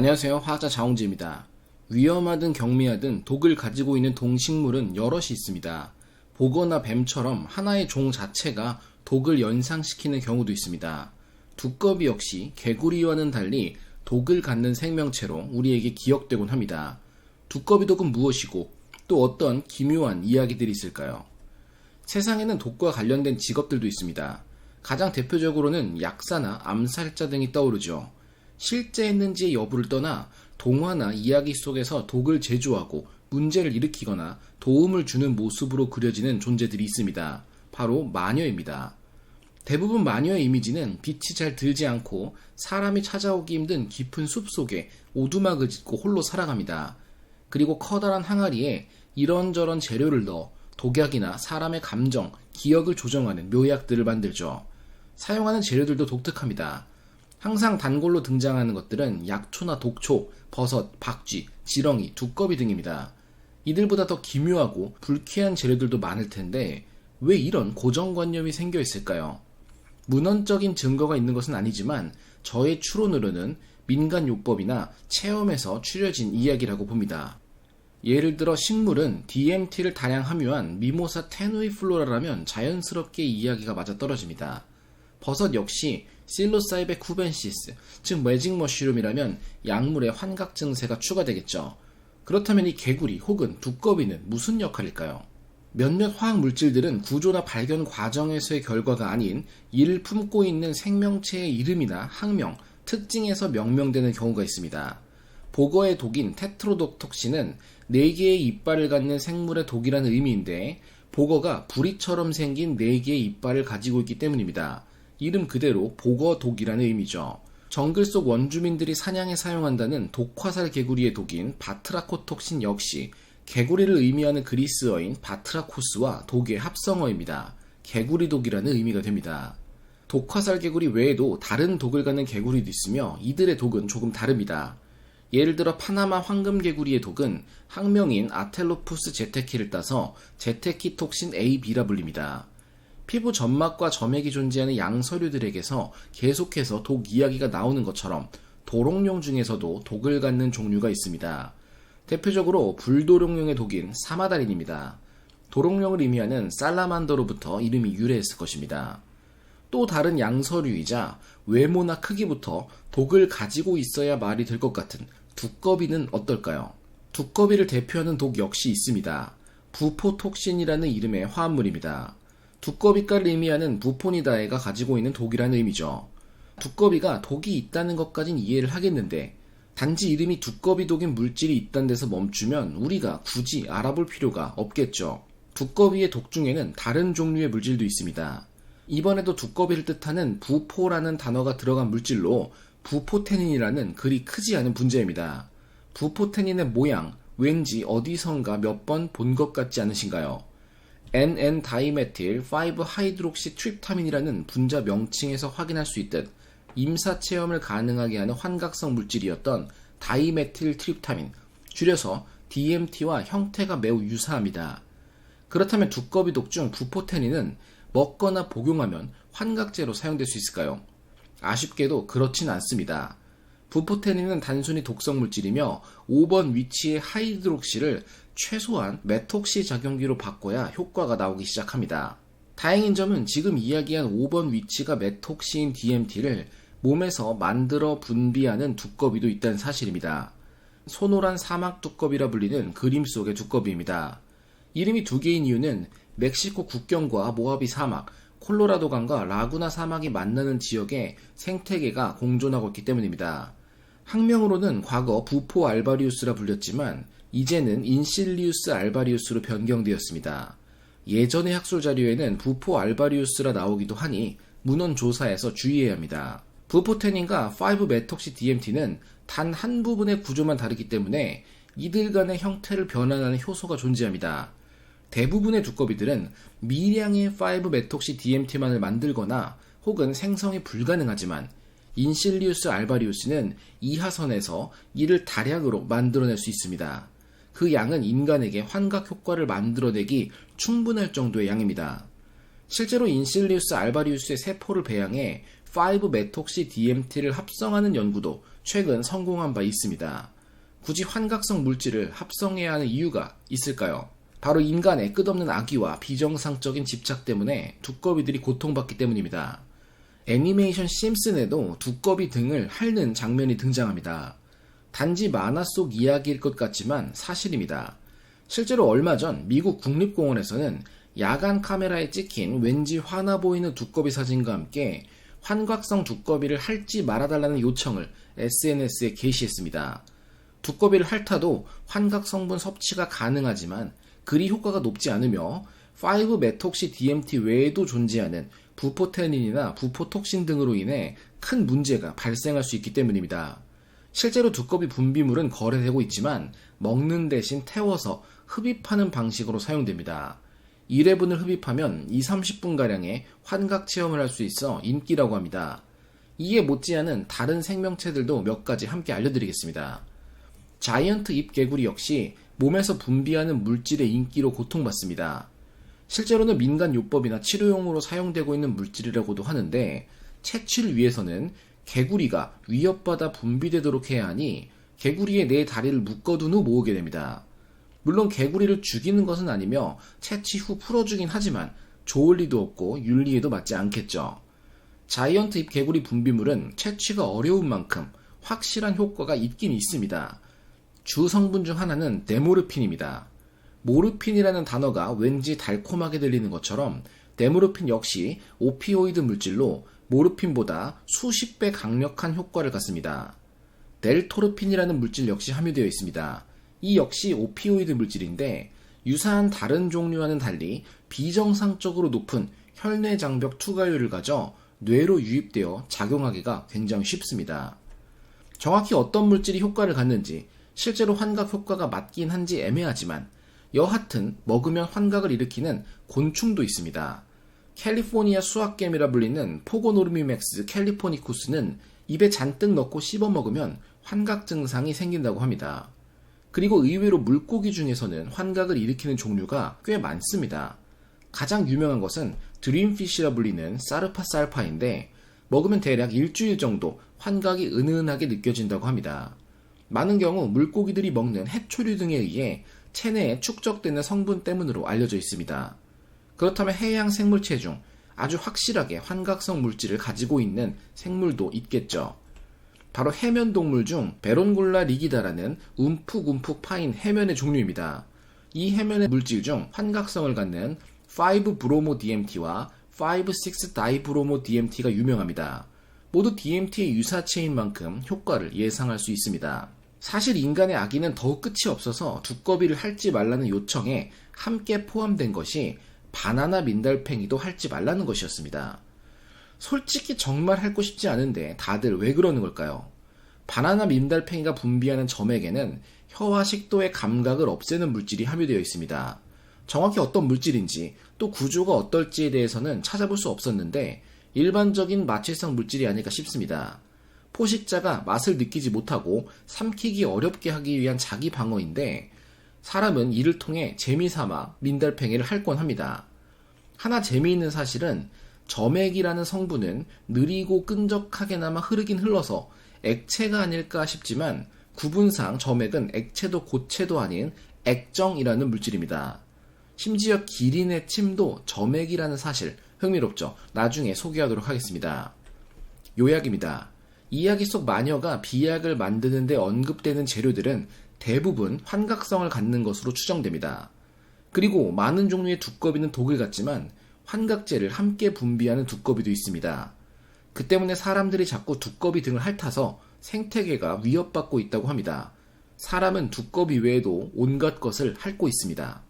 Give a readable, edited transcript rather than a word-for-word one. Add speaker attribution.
Speaker 1: 안녕하세요. 화학자 자홍지입니다. 위험하든 경미하든 독을 가지고 있는 동식물은 여럿이 있습니다. 보거나 뱀처럼 하나의 종 자체가 독을 연상시키는 경우도 있습니다. 두꺼비 역시 개구리와는 달리 독을 갖는 생명체로 우리에게 기억되곤 합니다. 두꺼비 독은 무엇이고 또 어떤 기묘한 이야기들이 있을까요? 세상에는 독과 관련된 직업들도 있습니다. 가장 대표적으로는 약사나 암살자 등이 떠오르죠. 실제했는지의 여부를 떠나 동화나 이야기 속에서 독을 제조하고 문제를 일으키거나 도움을 주는 모습으로 그려지는 존재들이 있습니다. 바로 마녀입니다. 대부분 마녀의 이미지는 빛이 잘 들지 않고 사람이 찾아오기 힘든 깊은 숲 속에 오두막을 짓고 홀로 살아갑니다. 그리고 커다란 항아리에 이런저런 재료를 넣어 독약이나 사람의 감정, 기억을 조정하는 묘약들을 만들죠. 사용하는 재료들도 독특합니다. 항상 단골로 등장하는 것들은 약초나 독초, 버섯, 박쥐, 지렁이, 두꺼비 등입니다. 이들보다 더 기묘하고 불쾌한 재료들도 많을 텐데 왜 이런 고정관념이 생겨 있을까요? 문헌적인 증거가 있는 것은 아니지만 저의 추론으로는 민간요법이나 체험에서 추려진 이야기라고 봅니다. 예를 들어 식물은 DMT를 다량 함유한 미모사 테누이플로라라면 자연스럽게 이야기가 맞아떨어집니다. 버섯 역시 실로사이베 쿠벤시스, 즉 매직 머쉬룸이라면 약물의 환각 증세가 추가되겠죠. 그렇다면 이 개구리 혹은 두꺼비는 무슨 역할일까요? 몇몇 화학 물질들은 구조나 발견 과정에서의 결과가 아닌 이를 품고 있는 생명체의 이름이나 학명, 특징에서 명명되는 경우가 있습니다. 보거의 독인 테트로독톡신은 4개의 이빨을 갖는 생물의 독이라는 의미인데 보거가 부리처럼 생긴 4개의 이빨을 가지고 있기 때문입니다. 이름 그대로 보거독이라는 의미죠. 정글 속 원주민들이 사냥에 사용한다는 독화살 개구리의 독인 바트라코톡신 역시 개구리를 의미하는 그리스어인 바트라코스와 독의 합성어입니다. 개구리독이라는 의미가 됩니다. 독화살 개구리 외에도 다른 독을 갖는 개구리도 있으며 이들의 독은 조금 다릅니다. 예를 들어 파나마 황금개구리의 독은 학명인 아텔로푸스 제테키를 따서 제테키톡신 AB라 불립니다. 피부 점막과 점액이 존재하는 양서류들에게서 계속해서 독 이야기가 나오는 것처럼 도롱뇽 중에서도 독을 갖는 종류가 있습니다. 대표적으로 불도롱뇽의 독인 사마다린입니다. 도롱뇽을 의미하는 살라만더로부터 이름이 유래했을 것입니다. 또 다른 양서류이자 외모나 크기부터 독을 가지고 있어야 말이 될 것 같은 두꺼비는 어떨까요? 두꺼비를 대표하는 독 역시 있습니다. 부포톡신이라는 이름의 화합물입니다. 두꺼비과를 의미하는 부포니다에가 가지고 있는 독이라는 의미죠. 두꺼비가 독이 있다는 것까진 이해를 하겠는데 단지 이름이 두꺼비 독인 물질이 있다는 데서 멈추면 우리가 굳이 알아볼 필요가 없겠죠. 두꺼비의 독 중에는 다른 종류의 물질도 있습니다. 이번에도 두꺼비를 뜻하는 부포라는 단어가 들어간 물질로 부포테닌이라는 그리 크지 않은 분자입니다. 부포테닌의 모양, 왠지 어디선가 몇 번 본 것 같지 않으신가요? NN-다이메틸 5하이드록시 트립타민이라는 분자 명칭에서 확인할 수 있듯 임사 체험을 가능하게 하는 환각성 물질이었던 다이메틸 트립타민, 줄여서 DMT와 형태가 매우 유사합니다. 그렇다면 두꺼비 독 중 부포테닌은 먹거나 복용하면 환각제로 사용될 수 있을까요? 아쉽게도 그렇진 않습니다. 부포테닌은 단순히 독성 물질이며 5번 위치의 하이드록시를 최소한 메톡시 작용기로 바꿔야 효과가 나오기 시작합니다. 다행인 점은 지금 이야기한 5번 위치가 메톡시인 DMT를 몸에서 만들어 분비하는 두꺼비도 있다는 사실입니다. 소노란 사막 두꺼비라 불리는 그림 속의 두꺼비입니다. 이름이 2개인 이유는 멕시코 국경과 모하비 사막, 콜로라도강과 라구나 사막이 만나는 지역에 생태계가 공존하고 있기 때문입니다. 학명으로는 과거 부포 알바리우스라 불렸지만 이제는 인실리우스 알바리우스로 변경되었습니다. 예전의 학술 자료에는 부포 알바리우스라 나오기도 하니 문헌 조사에서 주의해야 합니다. 부포테닌과 5메톡시 DMT는 단 한 부분의 구조만 다르기 때문에 이들 간의 형태를 변환하는 효소가 존재합니다. 대부분의 두꺼비들은 미량의 5메톡시 DMT만을 만들거나 혹은 생성이 불가능하지만 인실리우스 알바리우스는 이하선에서 이를 다량으로 만들어낼 수 있습니다. 그 양은 인간에게 환각 효과를 만들어내기 충분할 정도의 양입니다. 실제로 인실리우스 알바리우스의 세포를 배양해 5메톡시 DMT를 합성하는 연구도 최근 성공한 바 있습니다. 굳이 환각성 물질을 합성해야 하는 이유가 있을까요? 바로 인간의 끝없는 악의와 비정상적인 집착 때문에 두꺼비들이 고통받기 때문입니다. 애니메이션 심슨에도 두꺼비 등을 핥는 장면이 등장합니다. 단지 만화 속 이야기일 것 같지만 사실입니다. 실제로 얼마 전 미국 국립공원에서는 야간 카메라에 찍힌 왠지 화나 보이는 두꺼비 사진과 함께 환각성 두꺼비를 핥지 말아달라는 요청을 SNS에 게시했습니다. 두꺼비를 핥아도 환각 성분 섭취가 가능하지만 그리 효과가 높지 않으며 5메톡시 DMT 외에도 존재하는 부포테닌이나 부포톡신 등으로 인해 큰 문제가 발생할 수 있기 때문입니다. 실제로 두꺼비 분비물은 거래되고 있지만 먹는 대신 태워서 흡입하는 방식으로 사용됩니다. 1회분을 흡입하면 20-30분가량의 환각 체험을 할 수 있어 인기라고 합니다. 이에 못지않은 다른 생명체들도 몇 가지 함께 알려드리겠습니다. 자이언트 잎 개구리 역시 몸에서 분비하는 물질의 인기로 고통받습니다. 실제로는 민간요법이나 치료용으로 사용되고 있는 물질이라고도 하는데 채취를 위해서는 개구리가 위협받아 분비되도록 해야 하니 개구리의 네 다리를 묶어둔 후 모으게 됩니다. 물론 개구리를 죽이는 것은 아니며 채취 후 풀어주긴 하지만 좋을 리도 없고 윤리에도 맞지 않겠죠. 자이언트 잎 개구리 분비물은 채취가 어려운 만큼 확실한 효과가 있긴 있습니다. 주 성분 중 하나는 데모르핀입니다. 모르핀이라는 단어가 왠지 달콤하게 들리는 것처럼 데모르핀 역시 오피오이드 물질로 모르핀보다 수십 배 강력한 효과를 갖습니다. 델토르핀이라는 물질 역시 함유되어 있습니다. 이 역시 오피오이드 물질인데 유사한 다른 종류와는 달리 비정상적으로 높은 혈내 장벽 투과율을 가져 뇌로 유입되어 작용하기가 굉장히 쉽습니다. 정확히 어떤 물질이 효과를 갖는지 실제로 환각 효과가 맞긴 한지 애매하지만 여하튼 먹으면 환각을 일으키는 곤충도 있습니다. 캘리포니아 수학개미라 불리는 포고노르미맥스 캘리포니쿠스는 입에 잔뜩 넣고 씹어 먹으면 환각 증상이 생긴다고 합니다. 그리고 의외로 물고기 중에서는 환각을 일으키는 종류가 꽤 많습니다. 가장 유명한 것은 드림피쉬라 불리는 사르파살파인데 먹으면 대략 일주일 정도 환각이 은은하게 느껴진다고 합니다. 많은 경우 물고기들이 먹는 해초류 등에 의해 체내에 축적되는 성분 때문으로 알려져 있습니다. 그렇다면 해양 생물체 중 아주 확실하게 환각성 물질을 가지고 있는 생물도 있겠죠. 바로 해면 동물 중 베론골라 리기다라는 움푹움푹 파인 해면의 종류입니다. 이 해면의 물질 중 환각성을 갖는 5-브로모-DMT와 5,6-다이브로모-DMT가 유명합니다. 모두 DMT의 유사체인 만큼 효과를 예상할 수 있습니다. 사실 인간의 악의는 더욱 끝이 없어서 두꺼비를 핥지 말라는 요청에 함께 포함된 것이 바나나 민달팽이도 핥지 말라는 것이었습니다. 솔직히 정말 핥고 싶지 않은데 다들 왜 그러는 걸까요? 바나나 민달팽이가 분비하는 점액에는 혀와 식도의 감각을 없애는 물질이 함유되어 있습니다. 정확히 어떤 물질인지 또 구조가 어떨지에 대해서는 찾아볼 수 없었는데 일반적인 마취성 물질이 아닐까 싶습니다. 포식자가 맛을 느끼지 못하고 삼키기 어렵게 하기 위한 자기 방어인데 사람은 이를 통해 재미삼아 민달팽이를 핥곤 합니다. 하나 재미있는 사실은 점액이라는 성분은 느리고 끈적하게나마 흐르긴 흘러서 액체가 아닐까 싶지만 구분상 점액은 액체도 고체도 아닌 액정이라는 물질입니다. 심지어 기린의 침도 점액이라는 사실 흥미롭죠? 나중에 소개하도록 하겠습니다. 요약입니다. 이야기 속 마녀가 비약을 만드는 데 언급되는 재료들은 대부분 환각성을 갖는 것으로 추정됩니다. 그리고 많은 종류의 두꺼비는 독을 갖지만 환각제를 함께 분비하는 두꺼비도 있습니다. 그 때문에 사람들이 자꾸 두꺼비 등을 핥아서 생태계가 위협받고 있다고 합니다. 사람은 두꺼비 외에도 온갖 것을 핥고 있습니다.